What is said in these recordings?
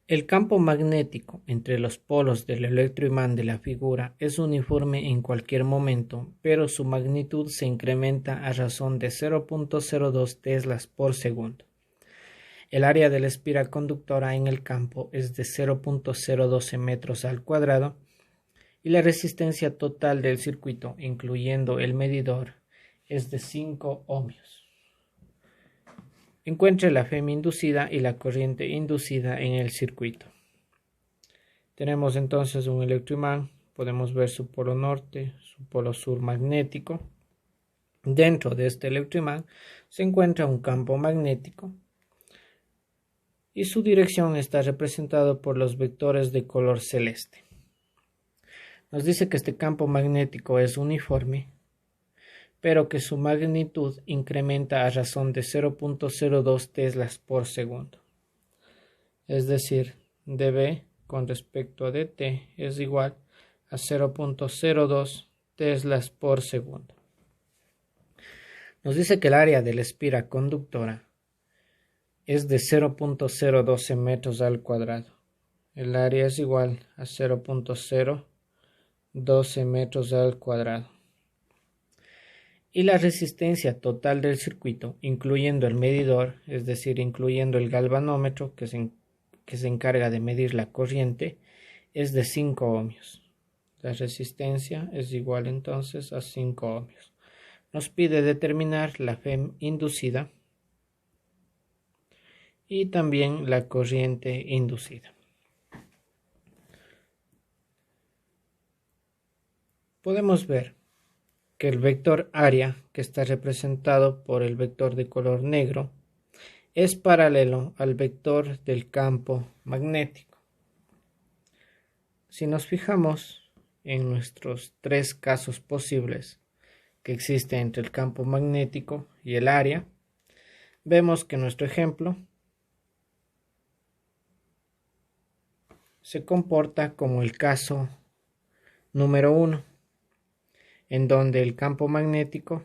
El campo magnético entre los polos del electroimán de la figura es uniforme en cualquier momento, pero su magnitud se incrementa a razón de 0.02 teslas por segundo. El área de la espiral conductora en el campo es de 0.012 metros al cuadrado y la resistencia total del circuito, incluyendo el medidor, es de 5 ohmios. Encuentre la FEM inducida y la corriente inducida en el circuito. Tenemos entonces un electroimán, podemos ver su polo norte, su polo sur magnético. Dentro de este electroimán se encuentra un campo magnético y su dirección está representada por los vectores de color celeste. Nos dice que este campo magnético es uniforme, pero que su magnitud incrementa a razón de 0.02 teslas por segundo. Es decir, dB con respecto a dt es igual a 0.02 teslas por segundo. Nos dice que el área de la espira conductora es de 0.012 metros al cuadrado. El área es igual a 0.012 metros al cuadrado. Y la resistencia total del circuito, incluyendo el medidor, es decir, incluyendo el galvanómetro que se encarga de medir la corriente, es de 5 ohmios. La resistencia es igual entonces a 5 ohmios. Nos pide determinar la FEM inducida y también la corriente inducida. Podemos ver que el vector área, que está representado por el vector de color negro, es paralelo al vector del campo magnético. Si nos fijamos en nuestros tres casos posibles que existen entre el campo magnético y el área, vemos que nuestro ejemplo se comporta como el caso número 1, en donde el campo magnético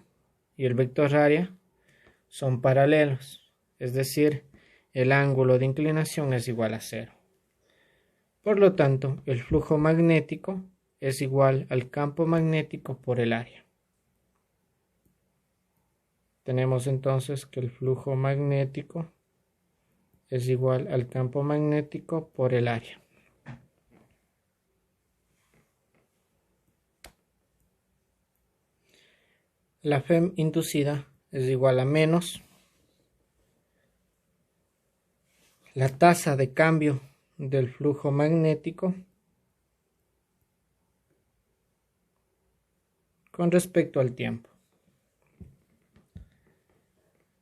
y el vector área son paralelos, es decir, el ángulo de inclinación es igual a 0. Por lo tanto, el flujo magnético es igual al campo magnético por el área. Tenemos entonces que el flujo magnético es igual al campo magnético por el área. La FEM inducida es igual a menos la tasa de cambio del flujo magnético con respecto al tiempo.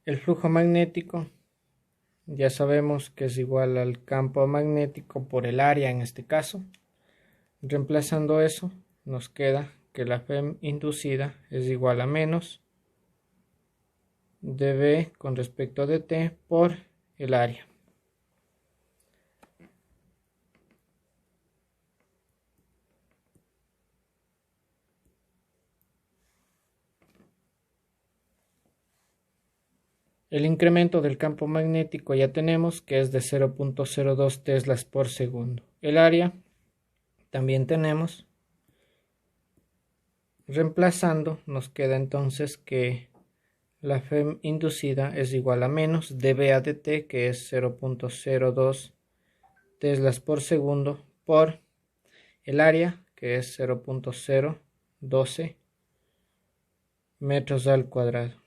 El flujo magnético ya sabemos que es igual al campo magnético por el área en este caso. Reemplazando eso, nos queda que la FEM inducida es igual a menos dB con respecto a dt por el área. El incremento del campo magnético ya tenemos que es de 0.02 teslas por segundo. El área también tenemos. Reemplazando nos queda entonces que la FEM inducida es igual a menos dB a dt, que es 0.02 teslas por segundo, por el área, que es 0.012 metros al cuadrado.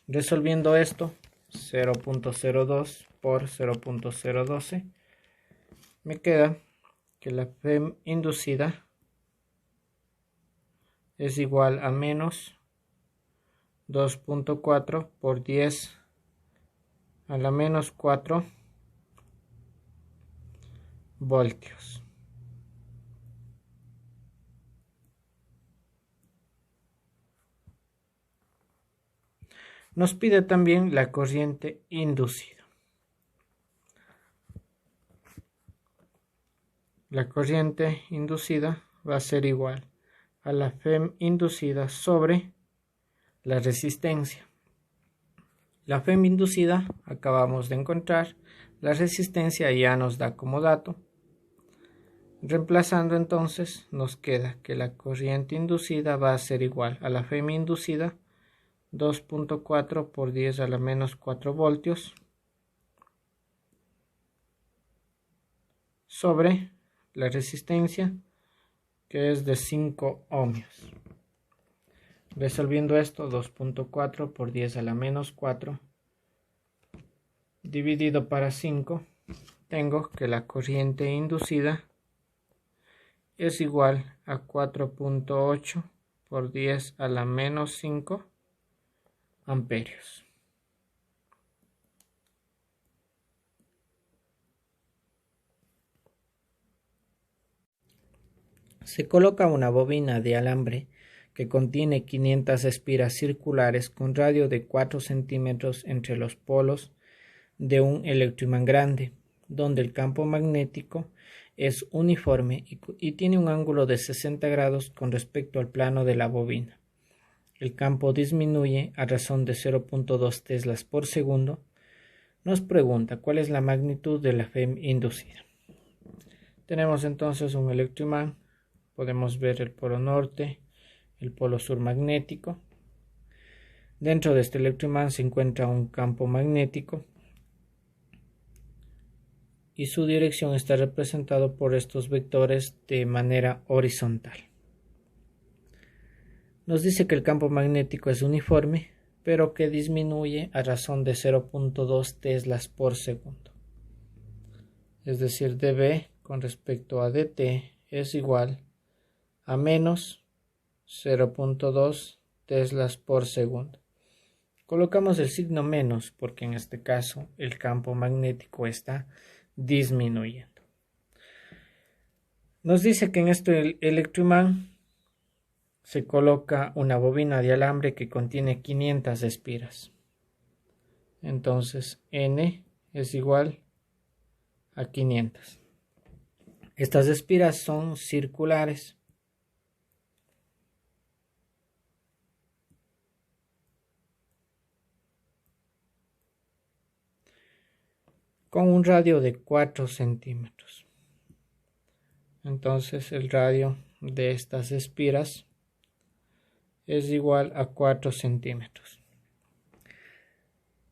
Resolviendo esto, 0.02 por 0.012, me queda que la FEM inducida es igual a menos 2.4 por 10 a la menos 4 voltios. Nos pide también la corriente inducida. La corriente inducida va a ser igual a la FEM inducida sobre la resistencia. La FEM inducida acabamos de encontrar, la resistencia ya nos da como dato. Reemplazando entonces nos queda que la corriente inducida va a ser igual a la FEM inducida 2.4 por 10 a la menos 4 voltios sobre la resistencia, que es de 5 ohmios. Resolviendo esto, 2.4 por 10 a la menos 4 dividido para 5, tengo que la corriente inducida es igual a 4.8 por 10 a la menos 5 amperios. Se coloca una bobina de alambre que contiene 500 espiras circulares con radio de 4 centímetros entre los polos de un electroimán grande, donde el campo magnético es uniforme y tiene un ángulo de 60 grados con respecto al plano de la bobina. El campo disminuye a razón de 0.2 teslas por segundo. Nos pregunta cuál es la magnitud de la FEM inducida. Tenemos entonces un electroimán. Podemos ver el polo norte, el polo sur magnético. Dentro de este electroimán se encuentra un campo magnético y su dirección está representado por estos vectores de manera horizontal. Nos dice que el campo magnético es uniforme, pero que disminuye a razón de 0.2 teslas por segundo. Es decir, dB con respecto a dt es igual a menos 0.2 teslas por segundo. Colocamos el signo menos porque en este caso el campo magnético está disminuyendo. Nos dice que en este electroimán se coloca una bobina de alambre que contiene 500 espiras. Entonces N es igual a 500. Estas espiras son circulares. Con un radio de 4 centímetros. Entonces el radio de estas espiras es igual a 4 centímetros.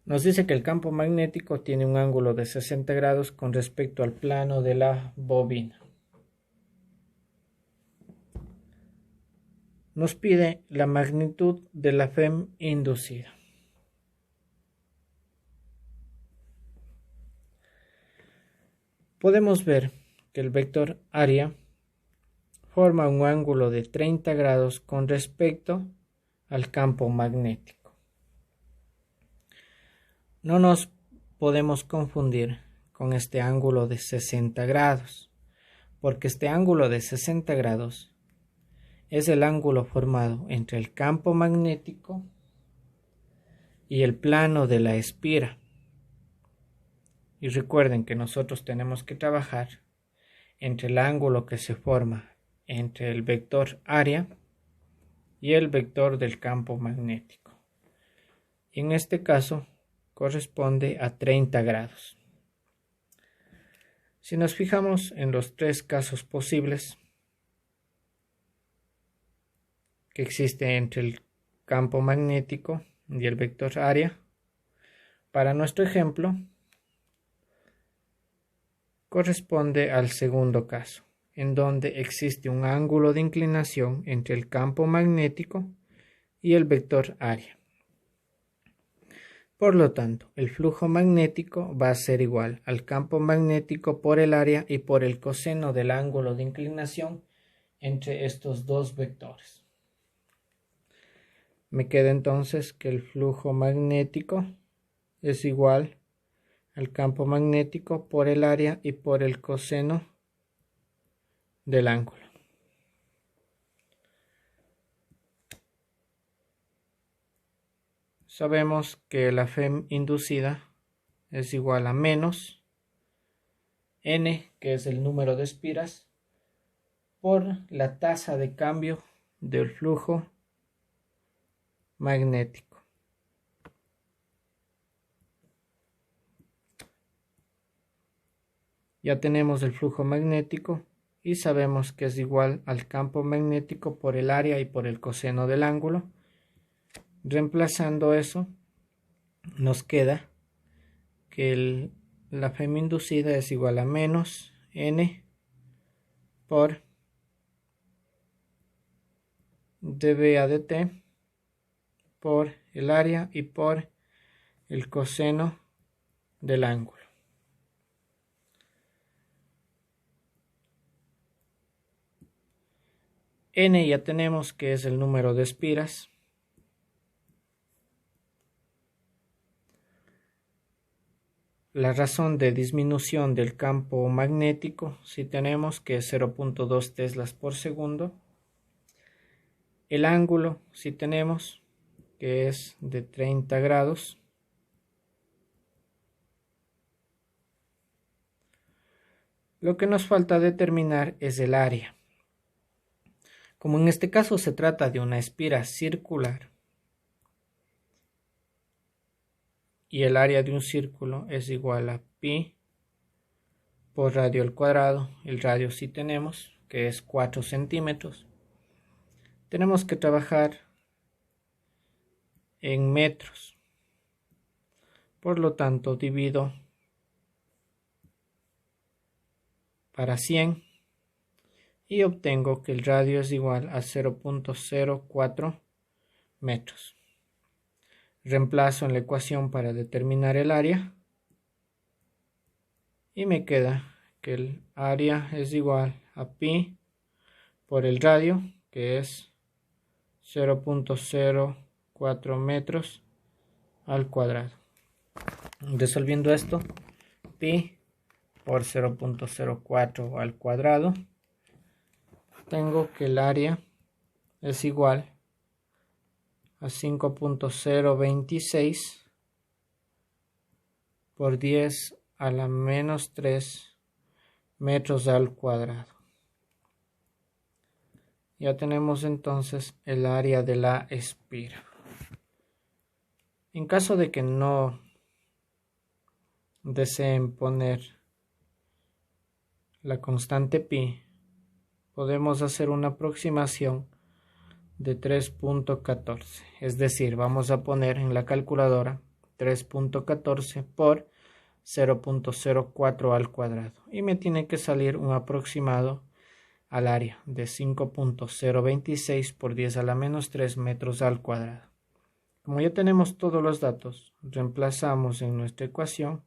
Nos dice que el campo magnético tiene un ángulo de 60 grados con respecto al plano de la bobina. Nos pide la magnitud de la FEM inducida. Podemos ver que el vector área forma un ángulo de 30 grados con respecto al campo magnético. No nos podemos confundir con este ángulo de 60 grados, porque este ángulo de 60 grados es el ángulo formado entre el campo magnético y el plano de la espira. Y recuerden que nosotros tenemos que trabajar entre el ángulo que se forma entre el vector área y el vector del campo magnético. Y en este caso corresponde a 30 grados. Si nos fijamos en los tres casos posibles que existe entre el campo magnético y el vector área, para nuestro ejemplo corresponde al segundo caso, en donde existe un ángulo de inclinación entre el campo magnético y el vector área. Por lo tanto, el flujo magnético va a ser igual al campo magnético por el área y por el coseno del ángulo de inclinación entre estos dos vectores. Me queda entonces que el flujo magnético es igual al campo magnético por el área y por el coseno del ángulo. Sabemos que la FEM inducida es igual a menos N, que es el número de espiras, por la tasa de cambio del flujo magnético. Ya tenemos el flujo magnético y sabemos que es igual al campo magnético por el área y por el coseno del ángulo. Reemplazando eso, nos queda que la Fm inducida es igual a menos N por dBA de T por el área y por el coseno del ángulo. N ya tenemos que es el número de espiras. La razón de disminución del campo magnético, si tenemos que es 0.2 teslas por segundo. El ángulo, si tenemos que es de 30 grados. Lo que nos falta determinar es el área. Como en este caso se trata de una espira circular y el área de un círculo es igual a pi por radio al cuadrado, el radio sí tenemos que es 4 centímetros, tenemos que trabajar en metros, por lo tanto divido para 100 y obtengo que el radio es igual a 0.04 metros. Reemplazo en la ecuación para determinar el área y me queda que el área es igual a pi por el radio, que es 0.04 metros al cuadrado. Resolviendo esto, pi por 0.04 al cuadrado, tengo que el área es igual a 5.026 por 10 a la menos 3 metros al cuadrado. Ya tenemos entonces el área de la espira. En caso de que no deseen poner la constante pi, podemos hacer una aproximación de 3.14, es decir, vamos a poner en la calculadora 3.14 por 0.04 al cuadrado y me tiene que salir un aproximado al área de 5.026 por 10 a la menos 3 metros al cuadrado. Como ya tenemos todos los datos, reemplazamos en nuestra ecuación.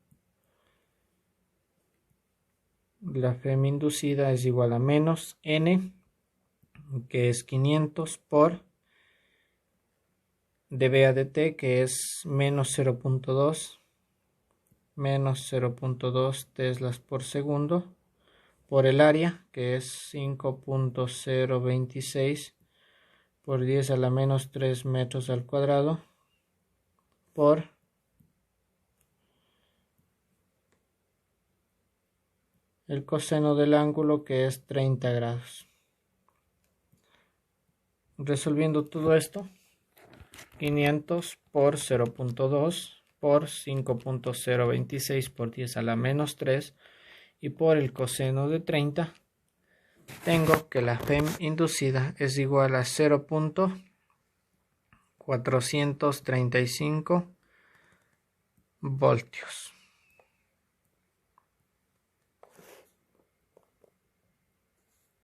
La Fm inducida es igual a menos N, que es 500 por dBA de T, que es menos 0.2 teslas por segundo, por el área, que es 5.026 por 10 a la menos 3 metros al cuadrado, por el coseno del ángulo, que es 30 grados. Resolviendo todo esto, 500 por 0.2 por 5.026 por 10 a la menos 3 y por el coseno de 30, tengo que la Fm inducida es igual a 0.435 voltios.